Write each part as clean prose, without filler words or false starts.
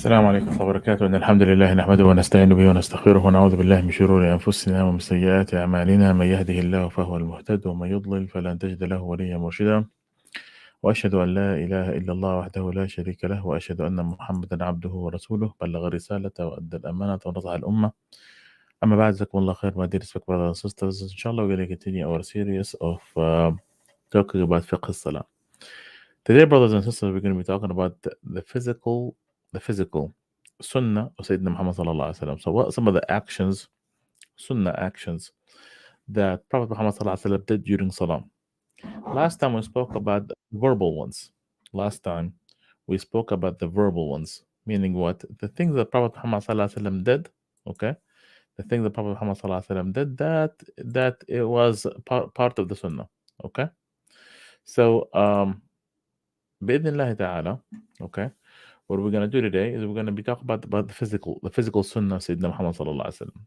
السلام عليكم ورحمة الله وبركاته. إن الحمد لله نحمده ونستعين به ونستغفره ونعوذ بالله من شرور أنفسنا ومن سيئات أعمالنا. من يهده الله فهو المهتد ومن يضلل فلن تجد له وليا مرشدا. وأشهد أن لا إله إلا الله وحده لا شريك له وأشهد أن محمدا عبده ورسوله بلغ الرسالة وأدى الأمانة ونصح الأمة. أما بعد, جزاكم الله خير, my dear respected brothers and sisters. Inshallah, we're going to continue our series of talking about Fiqh Salah. Today, brothers and sisters, we're going to be talking about the physical Sunnah of Sayyidina Muhammad sallallahu alaihi wasallam. So, what are some of the actions, Sunnah actions, that Prophet Muhammad sallallahu alaihi wasallam did during Salah? Last time we spoke about the verbal ones. Meaning what? The things that Prophet Muhammad sallallahu alaihi wasallam did. Okay, the things that Prophet Muhammad sallallahu alaihi wasallam did, that it was part of the Sunnah. Okay, so بإذن ta'ala, okay, what we're going to do today is we're going to be talking about the physical Sunnah of Sayyidina Muhammad sallallahu alaihi wasallam.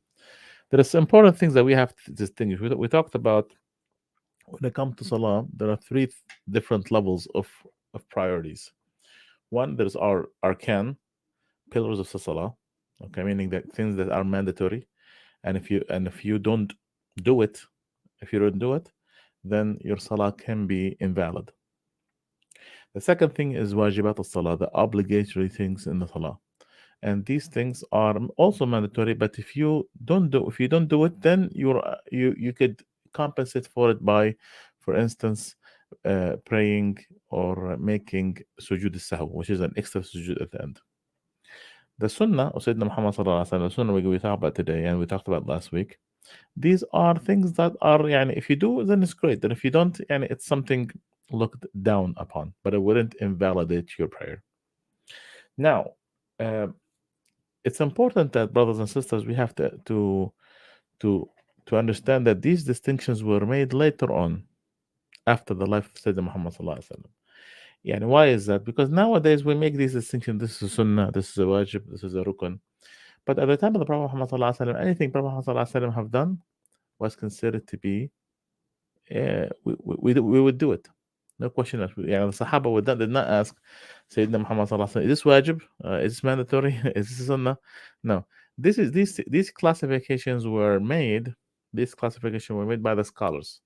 There are some important things that we have to distinguish. We talked about when it comes to Salah, there are three different levels of priorities. One, there's our arkan, pillars of Salah, okay, meaning that things that are mandatory, and if you don't do it, then your Salah can be invalid. The second thing is wajibat al-salah, the obligatory things in the salah, and these things are also mandatory. But if you don't do it, then you could compensate for it by, for instance, praying or making sujood al-sahw, which is an extra sujood at the end. The Sunnah of Sayyidina Muhammad sallallahu alaihi wasallam, the Sunnah we talk about today and we talked about last week, these are things that are, yani, if you do, then it's great. And if you don't, yani, it's something looked down upon, but it wouldn't invalidate your prayer. Now, it's important that, brothers and sisters, we have to understand that these distinctions were made later on, after the life of Sayyidina Muhammad sallallahu alaihi wasallam. Yani, why is that? Because nowadays we make these distinctions. This is a sunnah, this is a wajib, this is a rukun. But at the time of the Prophet Muhammad sallallahu alaihi wasallam, anything Prophet Muhammad sallallahu alaihi wasallam have done was considered to be, we would do it. No question. The Sahaba did not ask Sayyidina Muhammad sallallahu alaihi wasallam, is this wajib? Is this mandatory? Is this sunnah? No. These classifications were made. These classifications were made by the scholars.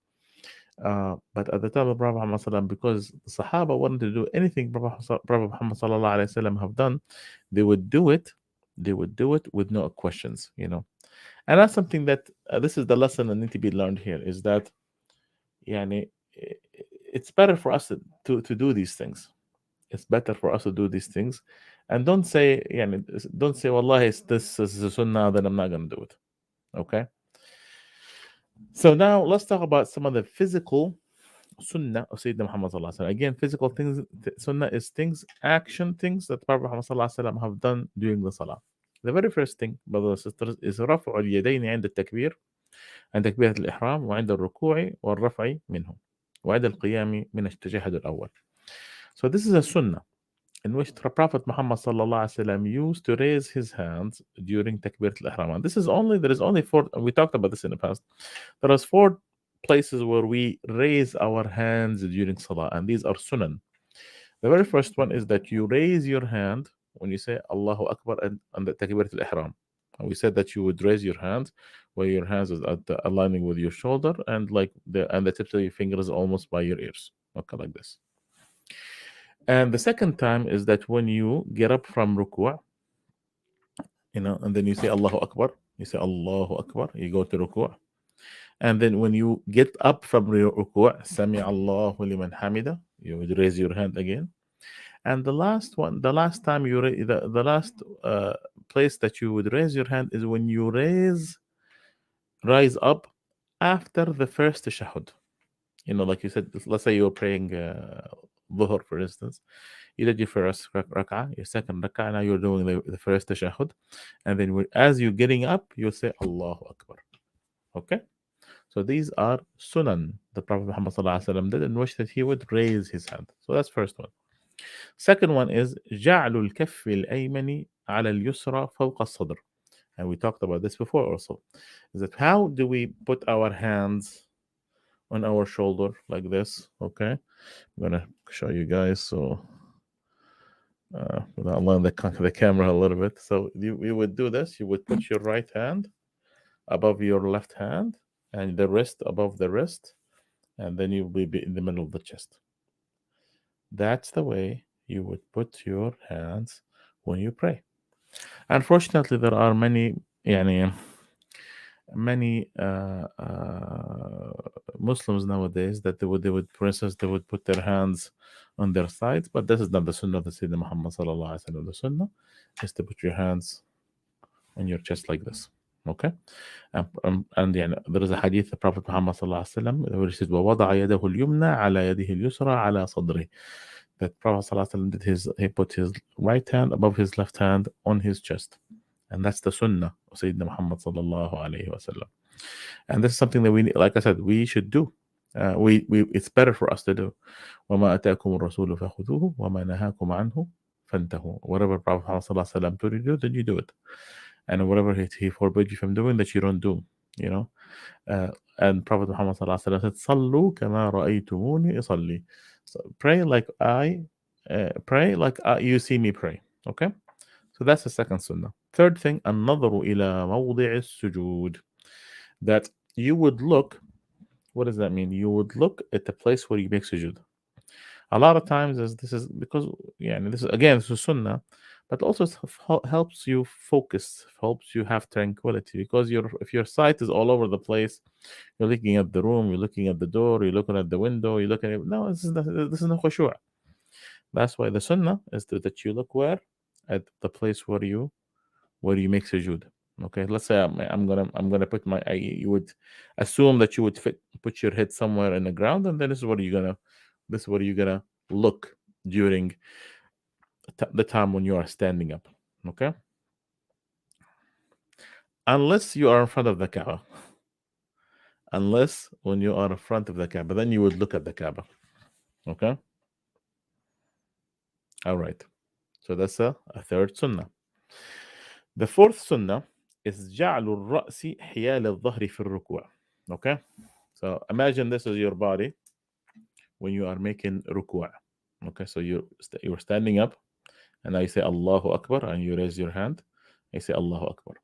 But at the time of Prophet Muhammad sallallahu alaihi wasallam, because the Sahaba wanted to do anything Prophet Muhammad sallallahu alaihi wasallam have done, they would do it. They would do it with no questions. And that's something that this is the lesson that need to be learned here, is that, yani, it's better for us to do these things. It's better for us to do these things, and don't say, wallahi, this is a sunnah, then I'm not going to do it. Okay, so now let's talk about some of the physical sunnah of Sayyidina Muhammad sallallahu alaihi wasallam. Again, physical things, sunnah is things that Prophet Muhammad sallallahu alaihi wasallam have done during the salah. The very first thing, brothers and sisters, is رفع اليدين عند التكبير، عند تكبيرة الإحرام، وعند الركوع والرفع منه، وعند القيام من التشهد الأول. So this is a sunnah in which the Prophet Muhammad sallallahu alaihi wasallam used to raise his hands during takbirat al-ihram. And there is only four. We talked about this in the past. There is four places where we raise our hands during salah, and these are sunan. The very first one is that you raise your hand when you say Allahu Akbar and the takbirat al-ihram. And we said that you would raise your hands where your hands is aligning with your shoulder, and the tips of your fingers almost by your ears. Okay, like this. And the second time is that when you get up from ruku', and then you say Allahu Akbar, you go to ruku'. And then when you get up from ruku', Sami Allahu liman hamida, you would raise your hand again. And the last time the last place that you would raise your hand is when you rise up after the first tashahhud. Like you said, let's say you're praying Dhuhr, for instance. You did your first rak'ah, your second rak'ah, now you're doing the first tashahhud. And then as you're getting up, you'll say Allahu Akbar. Okay? So these are sunan the Prophet Muhammad sallallahu alaihi wasallam did, in which that he would raise his hand. So that's first one. Second one is جعل الكف الأيمن على اليسرى فوق الصدر. And we talked about this before also. Is that how do we put our hands on our shoulder like this? Okay, I'm gonna show you guys. So without allowing the camera a little bit. So you would do this. You would put your right hand above your left hand and the wrist above the wrist, and then you'll be in the middle of the chest. That's the way you would put your hands when you pray. Unfortunately, there are يعني, many Muslims nowadays that they would, for instance, they would put their hands on their sides, but this is not the Sunnah of the Sayyidina Muhammad sallallahu alaihi wasallam. The Sunnah is to put your hands on your chest like this. Okay, and يعني, there is a hadith of Prophet Muhammad sallallahu alaihi wasallam where he says, وَوَضَعَ يَدَهُ الْيُمْنَى عَلَى يَدِهِ الْيُسْرَى عَلى صَدْرِهِ. That Prophet sallallahu alaihi wasallam he put his right hand above his left hand on his chest, and that's the Sunnah of Sayyidina Muhammad sallallahu alaihi wasallam. And this is something that we, like I said, we should do. We it's better for us to do. وَمَا أَتَاكُمُ الرَّسُولُ فَخُذُوهُ وَمَا نَهَاكُمْ عَنْهُ فَانْتَهُوا. Whatever Prophet Muhammad sallallahu alaihi wasallam told you to do, then you do it. And whatever he forbade you from doing, that you don't do. You know. And Prophet Muhammad sallallahu alaihi wasallam said, "Sallu kama ra'aytumuni usalli." So pray like you see me pray. Okay. So that's the second sunnah. Third thing, النظر إلى موضع السجود. That you would look. What does that mean? You would look at the place where you make sujood. A lot of times, this is because this is sunnah, but also helps you focus, helps you have tranquility, because if your sight is all over the place, you're looking at the room, you're looking at the door, you're looking at the window, you're looking at no, this is not khushu'. That's why the sunnah is that you look where at the place where you make sujood. Okay, let's say I'm gonna put you would assume that you would put your head somewhere in the ground, and then this is what you're gonna look during the time when you are standing up. Okay, unless you are in front of the Kaaba. Unless when you are in front of the Kaaba, then you would look at the Kaaba. Okay. All right. So that's a third sunnah. The fourth sunnah is جعل الرأس حيال الظهر في الركوع. Okay. So imagine this is your body when you are making ruku'. Okay. So you're standing up, and now you say Allahu Akbar, and you raise your hand. You say Allahu Akbar.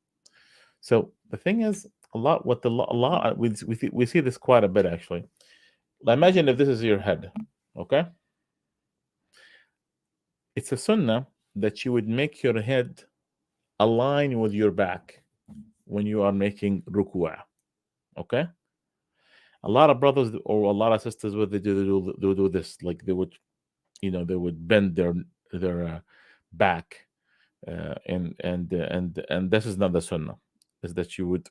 So the thing is, we see this quite a bit actually. Imagine if this is your head. Okay. It's a sunnah that you would make your head align with your back when you are making ruku'ah. Okay. A lot of brothers or a lot of sisters, what they do this, like they would bend their back, and this is not the sunnah. Is that you would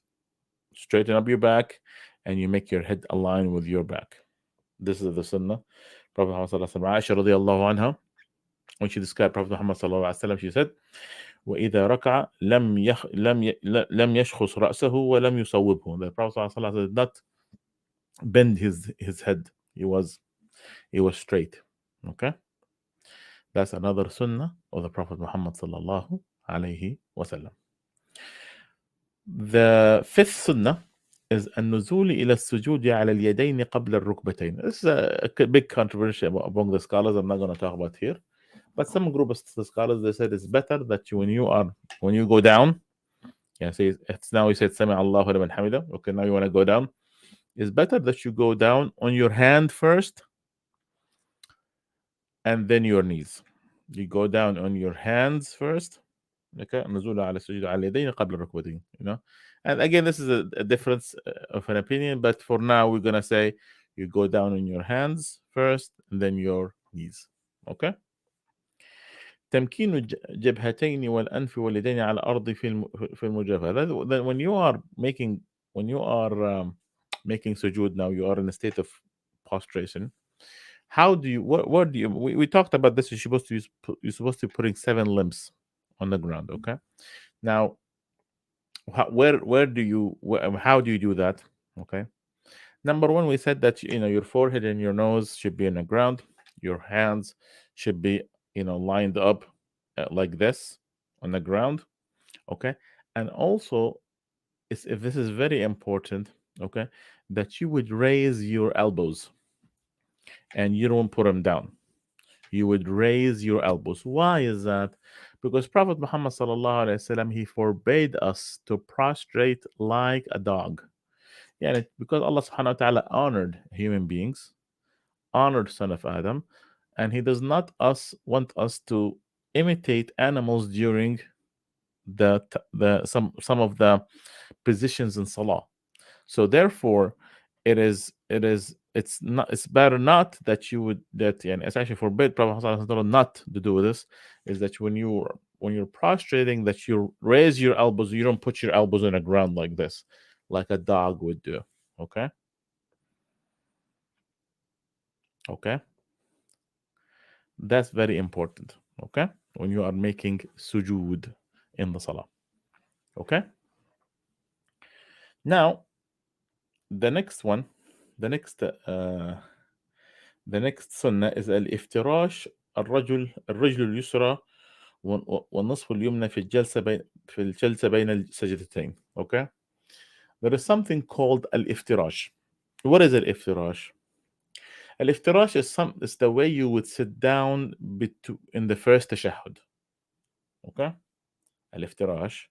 straighten up your back and you make your head align with your back. This is the sunnah. Prophet Muhammad sallallahu alaihi wasallam, Aisha radiallahu anha, when she described Prophet Muhammad sallallahu alaihi wasallam, she said, وإذا ركع لم يشخص رأسه ولم يصوبه. The Prophet sallallahu alaihi wasallam did not bend his head. He was straight. Okay, that's another sunnah of the Prophet Muhammad sallallahu alaihi wasallam. The fifth sunnah is النزول إلى السجود على اليدين قبل الركبتين. This is a big controversy among the scholars. I'm not going to talk about here, but some group of scholars, they said it's better that when you go down, say it's now you said Sami Allahu liman hamida. Okay, now you want to go down. It's better that you go down on your hand first, and then your knees. You go down on your hands first. Okay, النزول على السجود على اليدين قبل الركبتين. And again, this is a difference of an opinion, but for now we're gonna say you go down on your hands first and then your knees. Okay. تمكين الجبهتين والأنف واليدين على الأرض في المجابهة. That when you are making making sujood, now you are in a state of prostration. How do you? What do you? We talked about this. You're supposed to be putting 7 limbs on the ground. Okay. Now, how do you do that? Okay. Number one, we said that your forehead and your nose should be on the ground. Your hands should be lined up like this on the ground. Okay. And also, if this is very important, okay, that you would raise your elbows and you don't put them down. you would raise your elbows. Why is that? Because Prophet Muhammad sallallahu alaihi wasallam, he forbade us to prostrate like a dog. Yeah, because Allah subhanahu wa ta'ala honored human beings, honored son of Adam, and he does not want us to imitate animals during the some of the positions in salah. So therefore, it's better not that you would that and it's actually forbid Prophet ﷺ not to do this, is that when you're prostrating, that you raise your elbows, you don't put your elbows on the ground like this, like a dog would do. Okay? Okay? That's very important. Okay? When you are making sujood in the salah. Okay? Now, the next one, the next the next sunnah is الافتراش الرجل اليسرى والنصف اليمنى في الجلسة بين السجدتين. Okay? There is something called الافتراش. What is الافتراش? الافتراش is the way you would sit down in the first tashahhud. Okay? الافتراش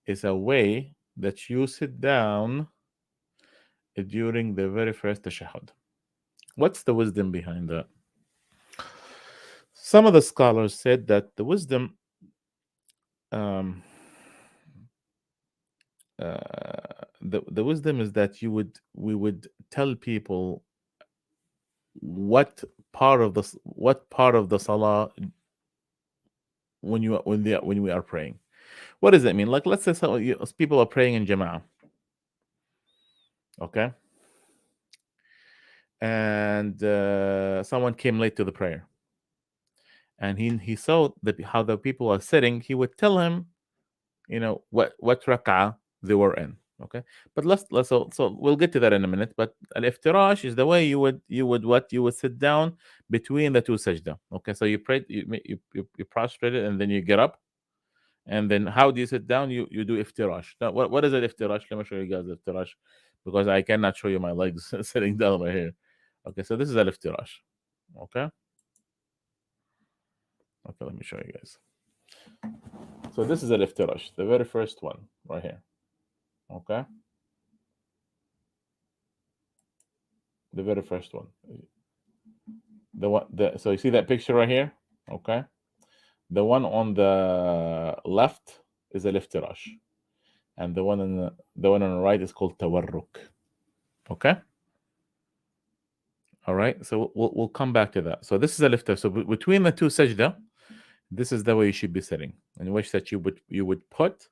is a way that you sit down during the very first tashahhud. What's the wisdom behind that? Some of the scholars said that the wisdom um, the wisdom is that we would tell people what part of the salah when we are praying. What does that mean? Like, let's say people are praying in jama'ah, okay, and someone came late to the prayer, and he saw how the people are sitting. He would tell him, what rak'ah they were in. Okay, but let's so we'll get to that in a minute. But al-iftirash is the way you would sit down between the two sajda. Okay, so you pray, you prostrate it, and then you get up, and then how do you sit down? You do iftirash. Now, what is it iftirash? Let me show you guys iftirash, because I cannot show you my legs sitting down right here. Okay, so this is al-iftirash. Okay, let me show you guys. So this is al-iftirash, the very first one right here. Okay, the very first one, so you see that picture right here. Okay, the one on the left is al-iftirash, and the one on the right is called tawarruk. Okay, all right, so we'll come back to that. So this is al-iftirash. So between the two sajda, this is the way you should be sitting, in which that you would put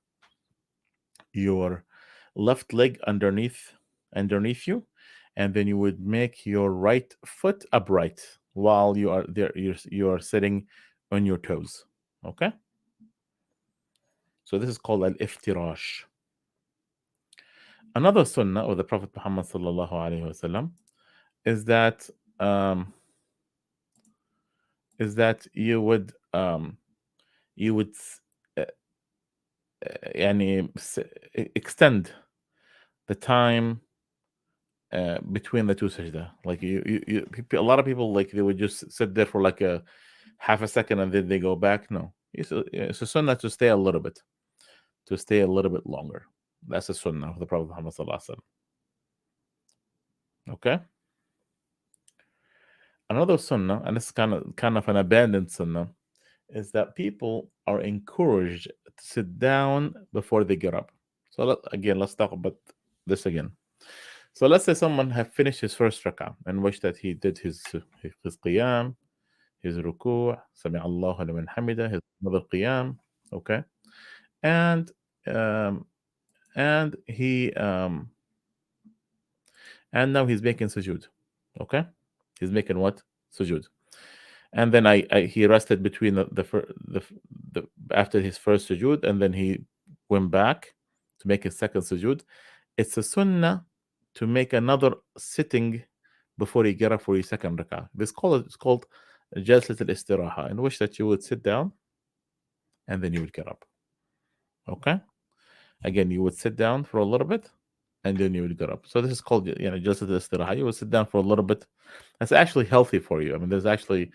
your left leg underneath you, and then you would make your right foot upright while you are there. You are sitting on your toes. Okay, so this is called al-iftirash. Another sunnah of the Prophet Muhammad sallallahu alaihi wasallam is that you would extend the time between the two sajda. Like a lot of people, like, they would just sit there for like a half a second and then they go back. No, it's a sunnah to stay a little bit longer. That's a sunnah of the Prophet Muhammad sallallahu alaihi wasallam. Okay. Another sunnah, and it's kind of an abandoned sunnah, is that people are encouraged to sit down before they get up. So let's talk about this again. So let's say someone have finished his first rak'ah and wish that he did his qiyam, his ruku', sami Allahu liman hamida, his another qiyam, okay, and he and now he's making sujood, okay, he's making what? Sujood. And then he rested between the after his first sujood, and then he went back to make his second sujood. It's a sunnah to make another sitting before you get up for your second rak'ah. It's called jalsat al-istiraha, in which that you would sit down and then you would get up. Okay, again, you would sit down for a little bit and then you would get up. So this is called jalsat al-istiraha. You would sit down for a little bit. That's actually healthy for you. I mean, there's actually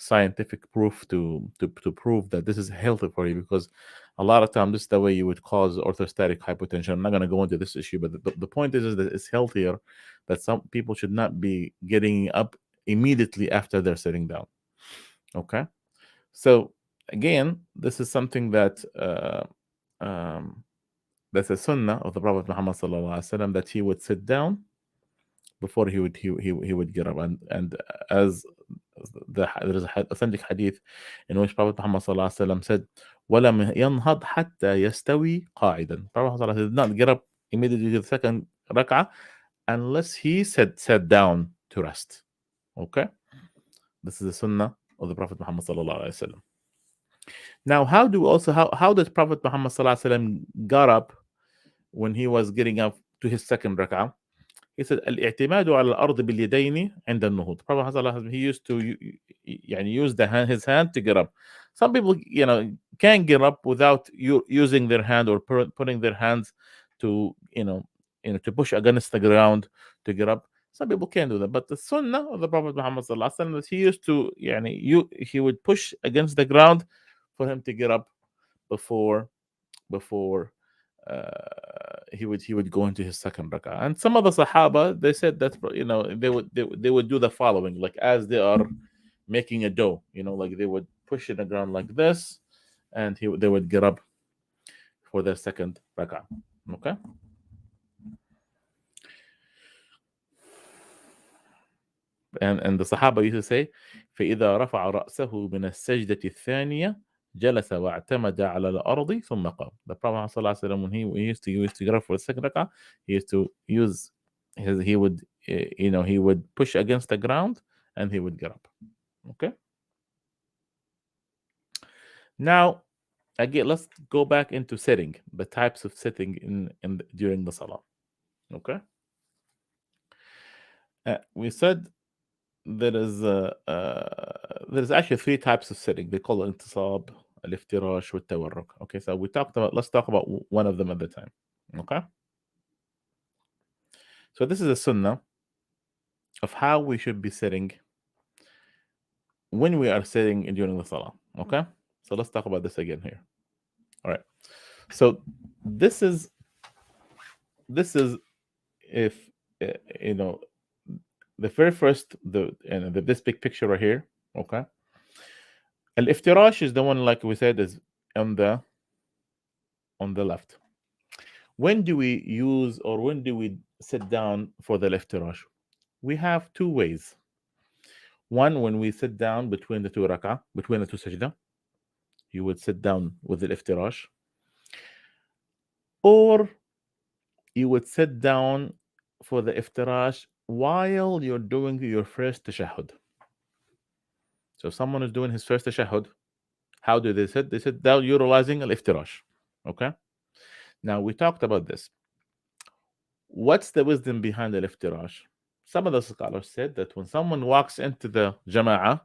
scientific proof to prove that this is healthy for you, because a lot of times this is the way you would cause orthostatic hypotension. I'm not going to go into this issue, but the point is that it's healthier, that some people should not be getting up immediately after they're sitting down. Okay, so again, this is something that that's a sunnah of the Prophet Muhammad sallallahu alaihi wasallam, that he would sit down before he would get up, and as there is a authentic hadith in which Prophet Muhammad sallallahu alaihi wasallam said, "ولم ينهض حتى يستوي قاعدا." Prophet sallallahu alaihi wasallam did not get up immediately to the second rak'ah unless he sat down to rest. Okay, this is the sunnah of the Prophet Muhammad sallallahu alaihi wasallam. Now, how did Prophet Muhammad sallallahu alaihi wasallam got up when he was getting up to his second rak'ah? He said, الاعتماد على الأرض باليدين عند النهوض. Prophet ﷺ, he used to use his hand to get up. Some people, can get up without using their hand or putting their hands to, to push against the ground to get up. Some people can do that, but the sunnah of the Prophet Muhammad ﷺ is he used to, he would push against the ground for him to get up before he would go into his second rak'ah. And some of the Sahaba, they said that they would do the following, like as they are making a dough, like they would push in the ground like this, and they would get up for their second rak'ah. Okay. And the Sahaba used to say, فإذا رفع رأسه من السجدة الثانية جلس واعتمد على الأرض ثم قام. The Prophet ﷺ, when he used to get up for the second rak'ah, he used to use he would push against the ground and he would get up. Okay. Now, again, let's go back into sitting, the types of sitting during the salah. Okay. We said there's actually three types of sitting. They call it intisab, al-iftirash, والتورك. Okay, so let's talk about one of them at the time. Okay, so this is a sunnah of how we should be sitting when we are sitting during the salah. Okay, so let's talk about this again here. All right, so this is if the very first, this big picture right here. Okay, al-iftirash is the one, like we said, is on the left. When do we use, or when do we sit down for the iftirash? We have two ways. One, when we sit down between the two rak'ah, between the two sajda, you would sit down with the iftirash, or you would sit down for the iftirash while you're doing your first tashahhud. So if someone is doing his first tashahhud, how do they sit? They sit down utilizing al-iftirash. Okay. Now we talked about this. What's the wisdom behind al-iftirash? Some of the scholars said that when someone walks into the jama'ah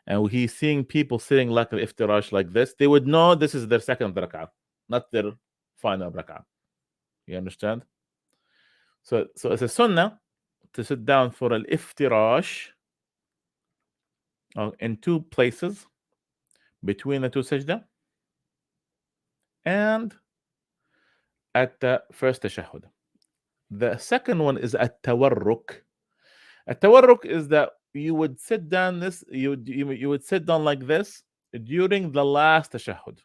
and he's seeing people sitting like al-iftirash like this, they would know this is their second rak'ah, not their final rak'ah. You understand? So it's a sunnah to sit down for al-iftirash in two places between the two sajda and at the first tashahhud. The second one is at-tawarruk. At-tawarruk is that you would sit down you would sit down like this during the last tashahhud.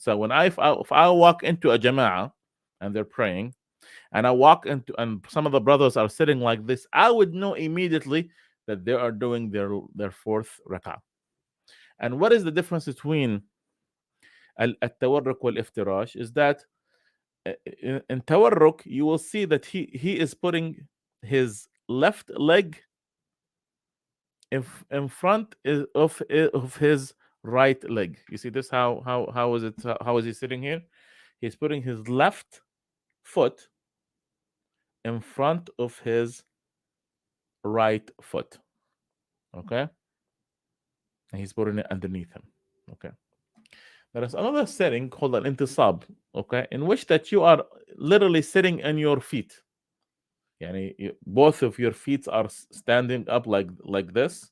So when if I walk into a jama'ah and they're praying, and I walk into, and some of the brothers are sitting like this, I would know immediately that they are doing their fourth rak'ah. And what is the difference between at-tawarruk wal-iftirash is that in tawarruk you will see that he is putting his left leg in front of his right leg. You see this? How is it? How is he sitting here? He's putting his left foot in front of his right foot. Okay, and he's putting it underneath him. Okay. There is another setting called an intisab, okay, in which that you are literally sitting on your feet. Yani both of your feet are standing up like this,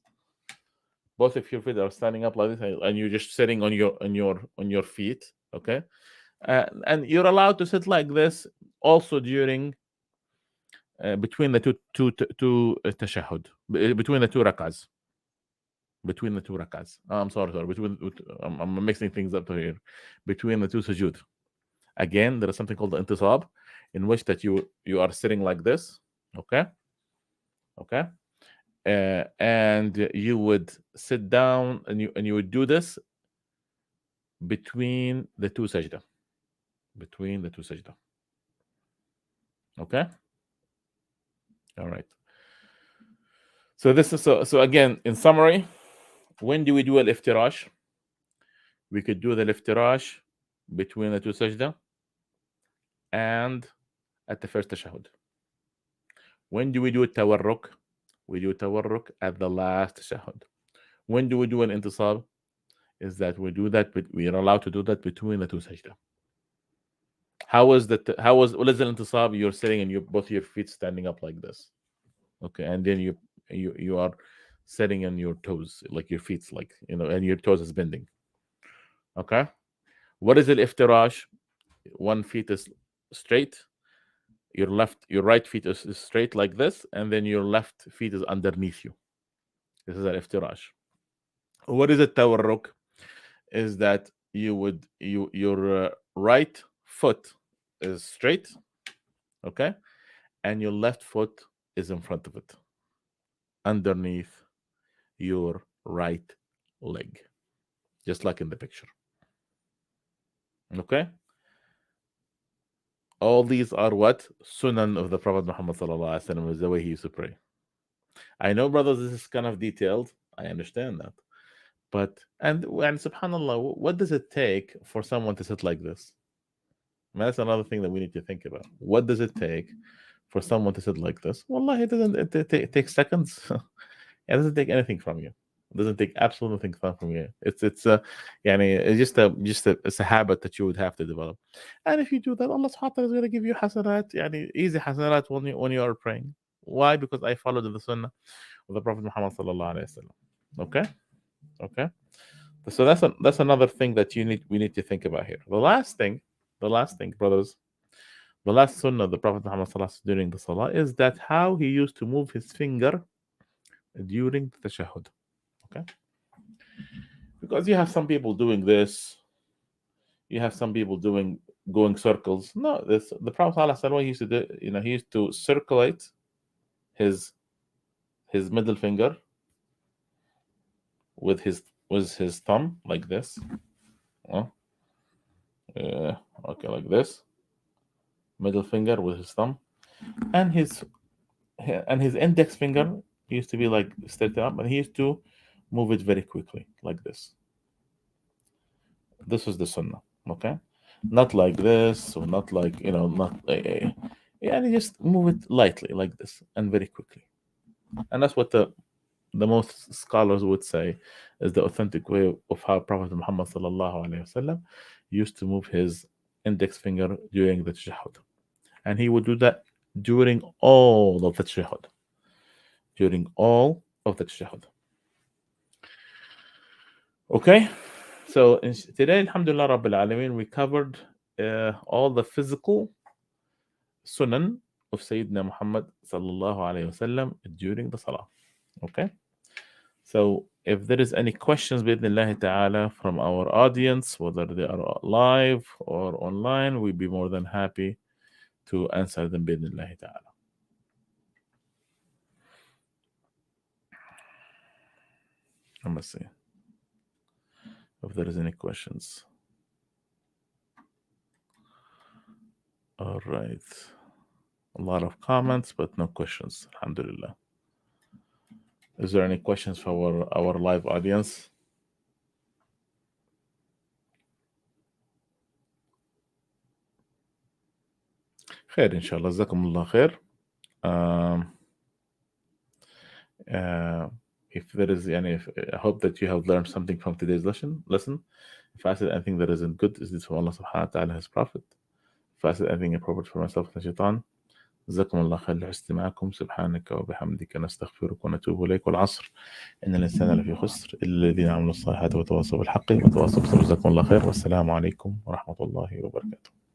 both of your feet are standing up like this, and you're just sitting on your feet. Okay, and you're allowed to sit like this also during between the two tashahhud, between the two rak'ahs. Between the two rak'ahs. I'm sorry. I'm mixing things up here. Between the two sujood. Again, there is something called the intisab, in which that you are sitting like this. Okay. Okay. And you would sit down, and you would do this between the two sajda. Between the two sajda. Okay. All right. So this is so again, in summary, when do we do al-iftirash? We could do the iftirash between the two sajda and at the first tashahud. When do we do tawarruk? We do tawarruk at the last tashahud. When do we do an intisab? Is that we do that, but we are allowed to do that between the two sajda. How is that? What is the intisab? You're sitting and both your feet standing up like this. Okay, and then you are sitting on your toes, like your feet's like, and your toes is bending. Okay. What is al-iftirash? One feet is straight, your right feet is straight like this, and then your left feet is underneath you. This is al-iftirash. What is a tawarruk? Is that your right foot is straight, okay, and your left foot is in front of it, underneath your right leg, just like in the picture. Okay. All these are what? Sunan of the Prophet Muhammad sallallahu alaihi wasallam, is the way he used to pray. I know, brothers, this is kind of detailed. I understand that. But, and subhanAllah, what does it take for someone to sit like this? That's another thing that we need to think about. What does it take for someone to sit like this? Wallah, it takes seconds. It doesn't take anything from you. It doesn't take absolutely nothing from you. It's just a habit that you would have to develop. And if you do that, Allah subhanahu wa ta'ala is going to give you hasanat, easy hasanat when you are praying. Why? Because I followed the sunnah of the Prophet Muhammad sallallahu alaihi wasallam. Okay. So that's another thing that we need to think about here. The last thing, brothers, the last sunnah of the Prophet Muhammad sallallahu alaihi wasallam during the salah is that how he used to move his finger during the tashahhud. Okay. Because you have some people doing this, you have some people going circles. No, the Prophet sallallahu alaihi wasallam, he used to do, he used to circulate his middle finger with his thumb like this. Okay, like this. Middle finger with his thumb, and his index finger used to be like straight up, and he used to move it very quickly like this. This is the sunnah. Okay, not like this, or not like not and just move it lightly like this and very quickly. And that's what the most scholars would say is the authentic way of how Prophet Muhammad sallallahu alaihi wasallam used to move his index finger during the tashahhud, and he would do that during all of the tashahhud. Okay, so today, alhamdulillah rabbil alameen, we covered all the physical sunan of Sayyidina Muhammad sallallahu alaihi wasallam during the salah. Okay. So if there is any questions bi'idhnillahi ta'ala from our audience, whether they are live or online, we'd be more than happy to answer them bi'idhnillahi ta'ala. Let me see if there is any questions. All right. A lot of comments, but no questions. Alhamdulillah. Is there any questions for our live audience? Khair, inshallah. Jazakumullah khair. If there is I hope that you have learned something from today's lesson. If I said anything that isn't good, is this for Allah subhanahu wa ta'ala, his prophet. If I said anything appropriate for myself and shaitan, جزاكم الله خير لحسن استماعكم. سبحانك وبحمدك نستغفرك ونتوب إليك. والعصر إن الإنسان لفي خسر إلا الذين عملوا الصالحات وتواصوا بالحق وتواصوا بالصبر. جزاكم الله خير، والسلام عليكم ورحمة الله وبركاته.